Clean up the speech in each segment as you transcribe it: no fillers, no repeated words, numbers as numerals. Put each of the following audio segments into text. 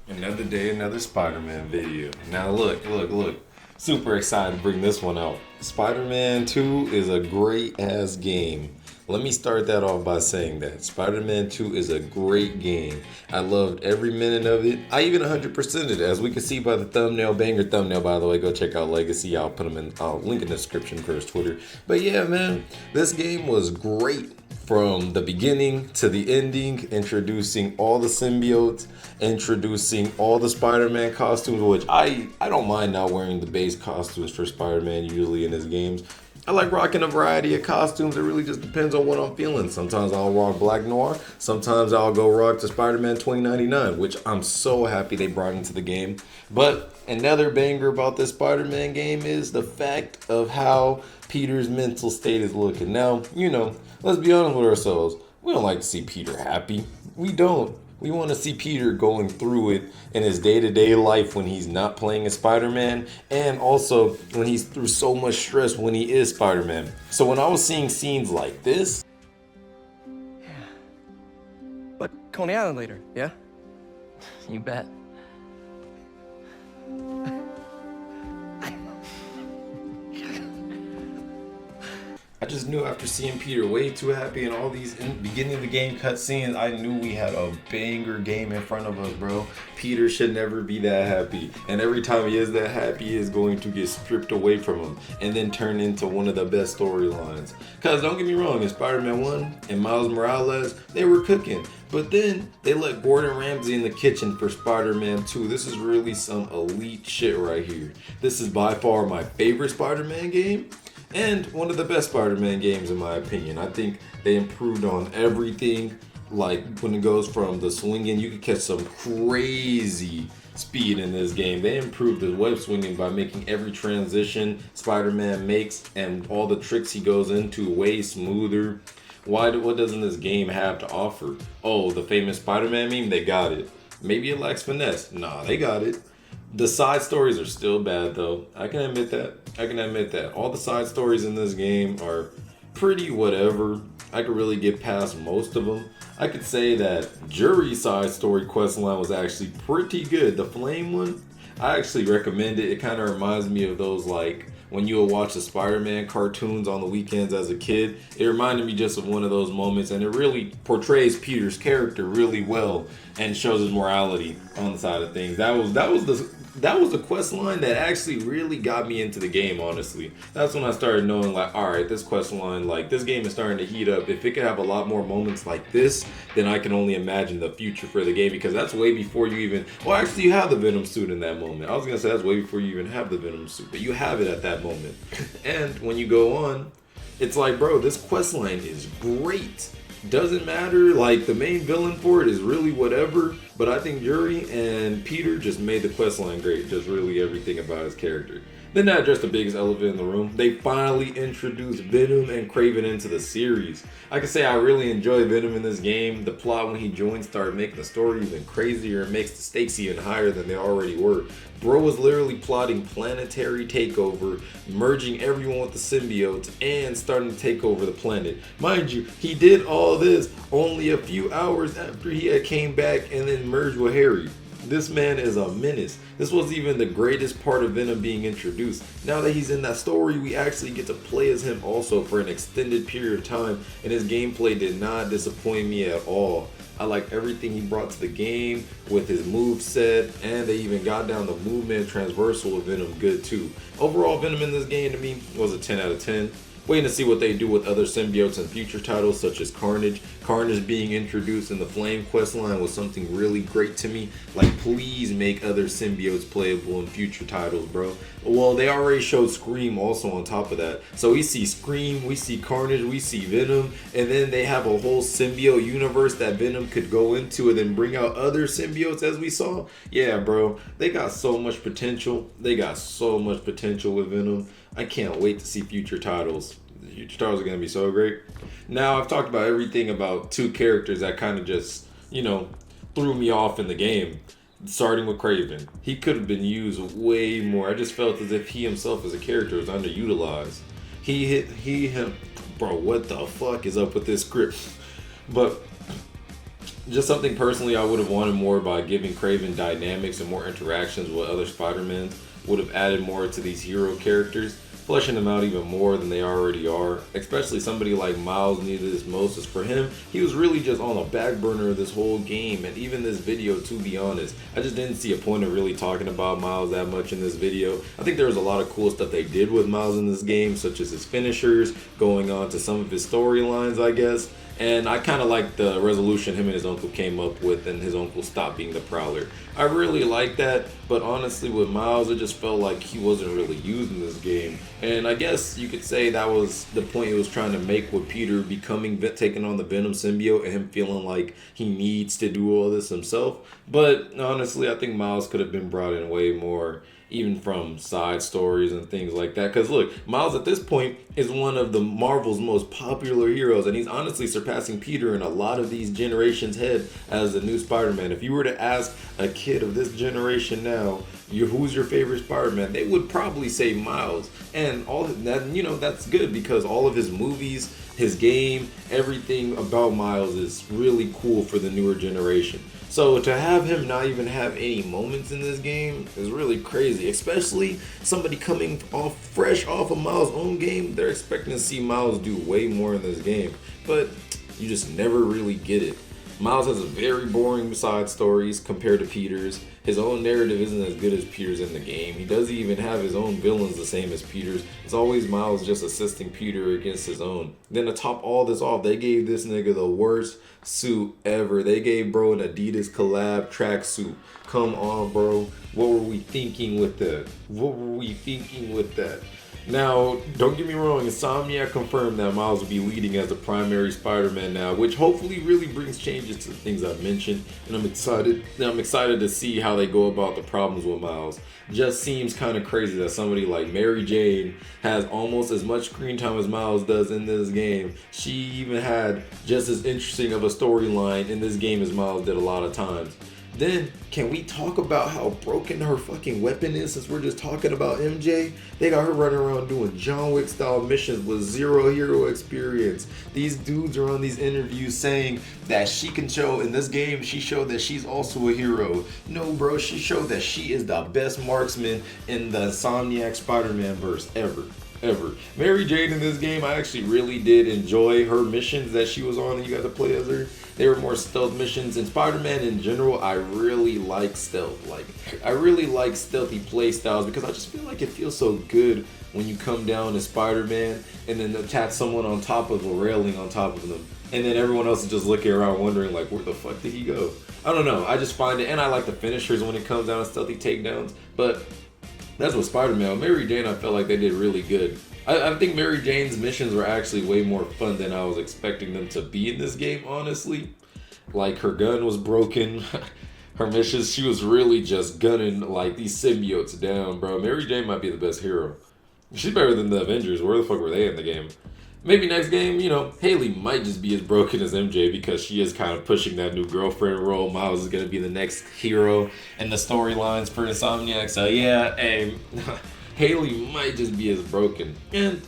Another day, another Spider-Man video. Now look. Super excited to bring this one out. Spider-Man 2 is a great ass game. Let me start that off by saying that Spider-Man 2 is a great game. I loved every minute of it. I even 100%ed it, as we can see by the thumbnail. Banger thumbnail, by the way. Go check out Legacy. I'll link in the description for his Twitter. But yeah, man, this game was great. From the beginning to the ending, introducing all the symbiotes, introducing all the Spider-Man costumes, which I don't mind not wearing the base costumes for Spider-Man usually in his games. I like rocking a variety of costumes. It really just depends on what I'm feeling. Sometimes I'll rock Black Noir. Sometimes I'll go rock to Spider-Man 2099, which I'm so happy they brought into the game. But another banger about this Spider-Man game is the fact of how Peter's mental state is looking. Now, let's be honest with ourselves. We don't like to see Peter happy. We don't. We want to see Peter going through it in his day-to-day life when he's not playing as Spider-Man, and also when he's through so much stress when he is Spider-Man. So when I was seeing scenes like this, But Coney Island later, yeah? You bet. I just knew after seeing Peter way too happy in all these beginning of the game cutscenes, I knew we had a banger game in front of us, bro. Peter should never be that happy. And every time he is that happy, he is going to get stripped away from him and then turn into one of the best storylines. Because don't get me wrong, in Spider-Man 1 and Miles Morales, they were cooking. But then they let Gordon Ramsay in the kitchen for Spider-Man 2. This is really some elite shit right here. This is by far my favorite Spider-Man game. And one of the best Spider-Man games in my opinion. I think they improved on everything. Like when it goes from the swinging, you can catch some crazy speed in this game. They improved the web swinging by making every transition Spider-Man makes and all the tricks he goes into way smoother. What doesn't this game have to offer? Oh, the famous Spider-Man meme? They got it. Maybe it lacks finesse. Nah, they got it. The side stories are still bad though. I can admit that. All the side stories in this game are pretty whatever. I could really get past most of them. I could say that Jury's side story quest line was actually pretty good. The flame one, I actually recommend it. It kind of reminds me of those like when you would watch the Spider-Man cartoons on the weekends as a kid. It reminded me just of one of those moments, and it really portrays Peter's character really well and shows his morality on the side of things. That was the quest line that actually really got me into the game, honestly. That's when I started knowing, like, alright, this quest line, like, this game is starting to heat up. If it could have a lot more moments like this, then I can only imagine the future for the game, because that's way before you even, well, actually, you have the Venom suit in that moment. I was gonna say that's way before you even have the Venom suit, but you have it at that moment. And when you go on, it's like, bro, this quest line is great. Doesn't matter, like the main villain for it is really whatever, but I think Yuri and Peter just made the questline great, just really everything about his character. Then not just the biggest elephant in the room, they finally introduced Venom and Kraven into the series. I can say I really enjoy Venom in this game. The plot when he joined started making the story even crazier and makes the stakes even higher than they already were. Bro was literally plotting planetary takeover, merging everyone with the symbiotes, and starting to take over the planet. Mind you, he did all this only a few hours after he had came back and then merged with Harry. This man is a menace. This wasn't even the greatest part of Venom being introduced. Now that he's in that story, we actually get to play as him also for an extended period of time, and his gameplay did not disappoint me at all. I like everything he brought to the game with his move set, and they even got down the movement transversal of Venom good too. Overall, Venom in this game to me was a 10 out of 10. Waiting to see what they do with other symbiotes in future titles such as Carnage. Carnage being introduced in the Flame questline was something really great to me. Like, please make other symbiotes playable in future titles, bro. Well, they already showed Scream also on top of that. So we see Scream, we see Carnage, we see Venom, and then they have a whole symbiote universe that Venom could go into and then bring out other symbiotes as we saw. Yeah, bro, they got so much potential. They got so much potential with Venom. I can't wait to see future titles. The future titles are going to be so great. Now, I've talked about everything about two characters that kind of just, threw me off in the game. Starting with Kraven. He could have been used way more. I just felt as if he himself as a character was underutilized. Bro, what the fuck is up with this script? But Just something personally I would have wanted more by giving Kraven dynamics and more interactions with other Spider-Mans. Would have added more to these hero characters, fleshing them out even more than they already are. Especially somebody like Miles needed this most, is for him, he was really just on the back burner of this whole game and even this video, to be honest. I just didn't see a point of really talking about Miles that much in this video. I think there was a lot of cool stuff they did with Miles in this game, such as his finishers, going on to some of his storylines, I guess. And I kind of like the resolution him and his uncle came up with, and his uncle stopped being the Prowler. I really like that, but honestly with Miles, it just felt like he wasn't really used in this game. And I guess you could say that was the point he was trying to make with Peter taking on the Venom symbiote and him feeling like he needs to do all this himself. But honestly, I think Miles could have been brought in way more, even from side stories and things like that. Because look, Miles at this point is one of the Marvel's most popular heroes, and he's honestly surpassing Peter in a lot of these generations' head as the new Spider-Man. If you were to ask a kid of this generation now, who's your favorite Spider-Man, they would probably say Miles. And all that, that's good, because all of his movies, his game, everything about Miles is really cool for the newer generation. So to have him not even have any moments in this game is really crazy, especially somebody coming fresh off of Miles' own game. They're expecting to see Miles do way more in this game, but you just never really get it. Miles has a very boring side stories compared to Peter's. His own narrative isn't as good as Peter's in the game. He doesn't even have his own villains the same as Peter's. It's always Miles just assisting Peter against his own. Then to top all this off, they gave this nigga the worst suit ever. They gave bro an Adidas collab tracksuit. Come on, bro. What were we thinking with that? Now, don't get me wrong, Insomniac confirmed that Miles will be leading as the primary Spider-Man now, which hopefully really brings changes to the things I've mentioned, and I'm excited to see how they go about the problems with Miles. Just seems kind of crazy that somebody like Mary Jane has almost as much screen time as Miles does in this game. She even had just as interesting of a storyline in this game as Miles did a lot of times. Then, can we talk about how broken her fucking weapon is, since we're just talking about MJ? They got her running around doing John Wick style missions with zero hero experience. These dudes are on these interviews saying that she can show, in this game, she showed that she's also a hero. No, bro, she showed that she is the best marksman in the Insomniac Spider-Man verse ever. Mary Jane in this game, I actually really did enjoy her missions that she was on and you got to play as her. They were more stealth missions. In Spider-Man in general, I really like stealth. I really like stealthy play styles, because I just feel like it feels so good when you come down as Spider-Man and then attack someone on top of a railing on top of them. And then everyone else is just looking around wondering, like, where the fuck did he go? I don't know. I just find it, and I like the finishers when it comes down to stealthy takedowns. But that's what Spider-Man. Mary Jane, I felt like they did really good. I think Mary Jane's missions were actually way more fun than I was expecting them to be in this game, honestly. Like, her gun was broken. Her missions, she was really just gunning, like, these symbiotes down, bro. Mary Jane might be the best hero. She's better than the Avengers. Where the fuck were they in the game? Maybe next game, Haley might just be as broken as MJ, because she is kind of pushing that new girlfriend role. Miles is going to be the next hero in the storylines for Insomniac. So, yeah, hey, Haley might just be as broken. And,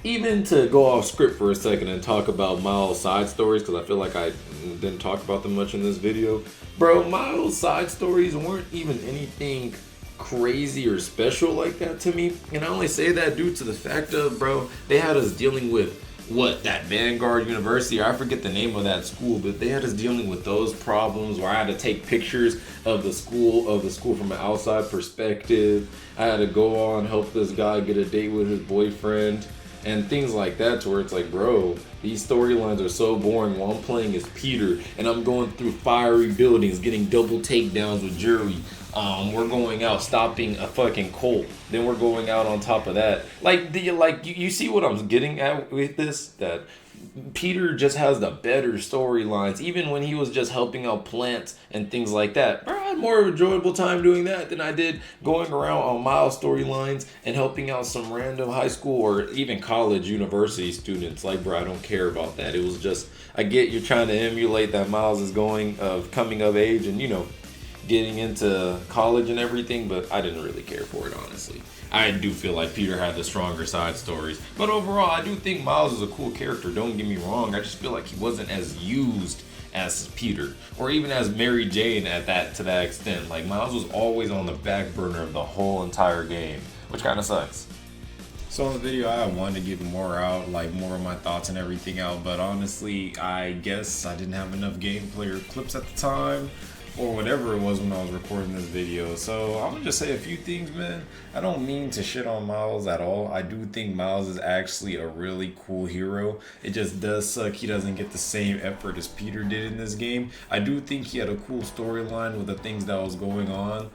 even to go off script for a second and talk about Miles' side stories, because I feel like I didn't talk about them much in this video. Bro, Miles' side stories weren't even anything crazy or special like that to me. And I only say that due to the fact of, bro, they had us dealing with that Vanguard University, or I forget the name of that school, but they had us dealing with those problems where I had to take pictures of the school from an outside perspective. I had to go on help this guy get a date with his boyfriend and things like that, to where it's like, bro, these storylines are so boring while I'm playing as Peter and I'm going through fiery buildings, getting double takedowns with Jury. We're going out stopping a fucking cult. Then we're going out on top of that. You see what I'm getting at with this? That Peter just has the better storylines. Even when he was just helping out plants and things like that, bro, I had more of an enjoyable time doing that than I did going around on Miles storylines and helping out some random high school or even college, university students. Like, bro, I don't care about that. It was just, I get you're trying to emulate that Miles is coming of age and, getting into college and everything, but I didn't really care for it, honestly. I do feel like Peter had the stronger side stories. But overall, I do think Miles is a cool character, don't get me wrong. I just feel like he wasn't as used as Peter, or even as Mary Jane to that extent. Like, Miles was always on the back burner of the whole entire game, which kind of sucks. So in the video, I wanted to get more out, like more of my thoughts and everything out, but honestly, I guess I didn't have enough gameplay or clips at the time, or whatever it was when I was recording this video. So I'm gonna just say a few things, man. I don't mean to shit on Miles at all. I do think Miles is actually a really cool hero. It just does suck he doesn't get the same effort as Peter did in this game. I do think he had a cool storyline with the things that was going on,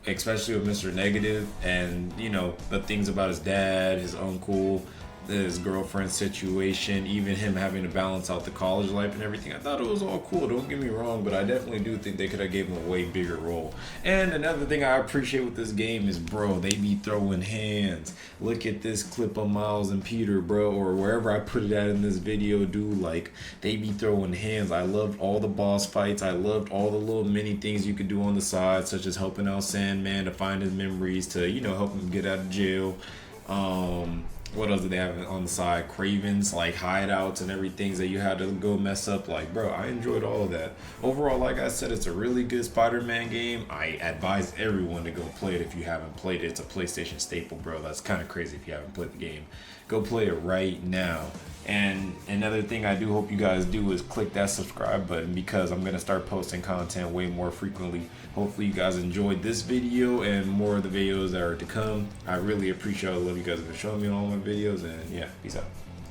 especially with Mr. Negative, and you know, the things about his dad, his uncle, his girlfriend situation, even him having to balance out the college life and everything. I thought it was all cool, don't get me wrong, but I definitely do think they could have gave him a way bigger role. And another thing I appreciate with this game is, bro, they be throwing hands. Look at this clip of Miles and Peter, bro, or wherever I put it at in this video, dude. Like, they be throwing hands. I loved all the boss fights. I loved all the little mini things you could do on the side, such as helping out Sandman to find his memories, to, you know, help him get out of jail. What else did they have on the side? Kraven's like hideouts and everything that you had to go mess up. Like, bro, I enjoyed all of that. Overall, like I said, it's a really good Spider-Man game. I advise everyone to go play it if you haven't played it. It's a PlayStation staple, bro. That's kind of crazy if you haven't played the game. Go play it right now. And another thing I do hope you guys do is click that subscribe button, because I'm going to start posting content way more frequently. Hopefully you guys enjoyed this video and more of the videos that are to come. I really appreciate all the love you guys have been showing me on all my videos, and yeah, peace out.